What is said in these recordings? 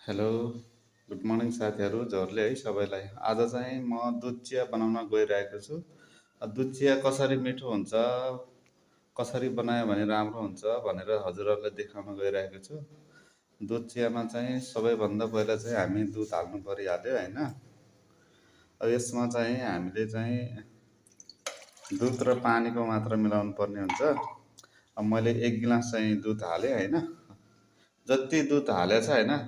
Hello, good morning साथीहरू जहरूले है सबैलाई। आज चाहिँ म दुध चिया बनाउन गइरहेको छु। दुध चिया कसरी मिठो हुन्छ, कसरी बनायो भने राम्रो हुन्छ भनेर हजुरहरूलाई देखाउन गइरहेको छु। दुध चियामा चाहिँ सबैभन्दा पहिला चाहिँ हामी दुध हाल्नु परिहाल्यो होइन। अब यसमा चाहिँ हामीले चाहिँ दुध र पानीको मात्रा मिलाउनु पर्ने हुन्छ। अब मैले 1 गिलास चाहिँ दुध हालेँ होइन। जति दुध हालेछ होइन,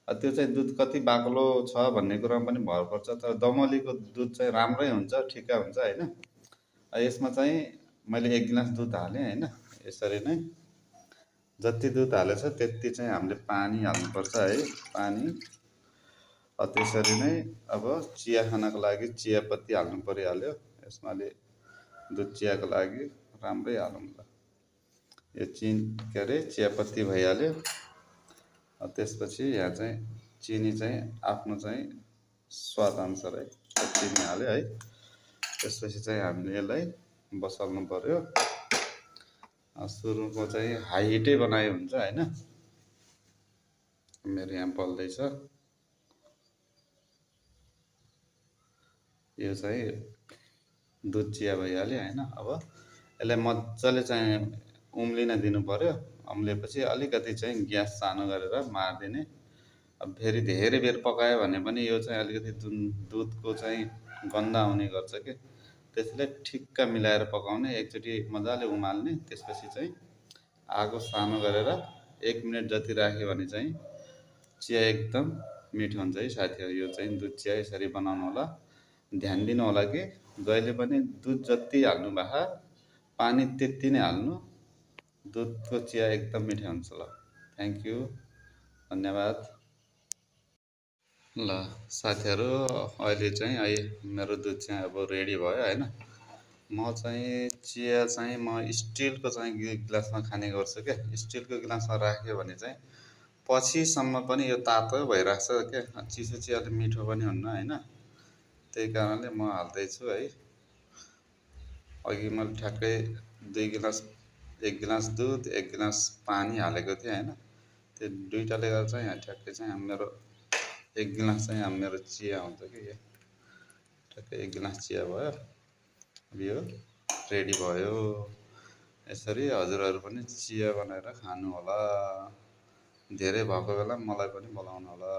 त्यो चाहिँ दुध कति बाक्लो छ भन्ने कुरामा पनि भर पर्छ। तर दमलीको दुध चाहिँ राम्रै हुन्छ, ठिक्क हुन्छ होइन। यसमा चाहिँ मैले 1 गिलास दुध हालेँ होइन। यसरी नै जति दुध हालेछ त्यति चाहिँ हामीले पानी हाल्नुपर्छ है, पानी। त्यसरी नै अब चिया खानको लागि चियापत्ती हाल्नु परिहाल्यो। यसमा दुध चियाको लागि राम्रै हालौँ ल। यो के अरे चियापत्ती भइहाल्यो। त्यसपछि यहाँ चाहिँ चिनी चाहिँ आफ्नो चाहिँ स्वादअनुसार है चिनी हाल्यो है। त्यसपछि चाहिँ हामीले यसलाई बसाल्नु पर्यो। सुरुको चाहिँ हाई हिटै बनायो हुन्छ होइन। मेरो यहाँ बल्दैछ। यो चाहिँ दुध चिया भइहाल्यो होइन। अब यसलाई मजाले चाहिँ उम्लिन दिनु पर्यो। उम्लेपछि अलिकति चाहिँ ग्यास सानो गरेर मारिदिने। अब फेरि धेरै बेर पकायो भने पनि यो चाहिँ अलिकति दुधको चाहिँ गन्ध आउने गर्छ कि। त्यसले ठिक्क मिलाएर पकाउने, एकचोटि मजाले उमाल्ने। त्यसपछि चाहिँ आगो सानो गरेर 1 मिनट जति राख्यो भने चाहिँ चिया एकदम मिठो हुन्छ है साथीहरू। यो चाहिँ दुध चिया यसरी बनाउनु होला। ध्यान दिनु होला कि जहिले पनि दुध जति हाल्नु भएको पानी त्यति नै हाल्नु। दुधको चिया एकदम मिठो हुन्छ ल। थ्याङ्क यू, धन्यवाद। ल साथीहरू, अहिले चाहिँ मेरो दुध चाहिँ अब रेडी भयो होइन। म चाहिँ चिया चाहिँ स्टिलको चाहिँ गिलासमा खाने गर्छु क्या। स्टिलको गिलासमा राख्यो भने चाहिँ पछिसम्म पनि यो तातो भइरहेको छ क्या। चिसो चियाले मिठो पनि हुन्न होइन। त्यही कारणले म हाल्दैछु है। अघि मैले ठ्याक्कै 1 गिलास दुध 1 गिलास पानी हालेको थिएँ होइन। त्यो दुइटाले गर्दा चाहिँ यहाँ ठ्याक्कै चाहिँ मेरो 1 गिलास चाहिँ मेरो चिया हुन्छ कि। यो ठ्याक्कै 1 गिलास चिया भयो। अब यो रेडी भयो। यसरी हजुरहरू पनि चिया बनाएर खानु होला। धेरै भएको बेला मलाई पनि बोलाउनु होला।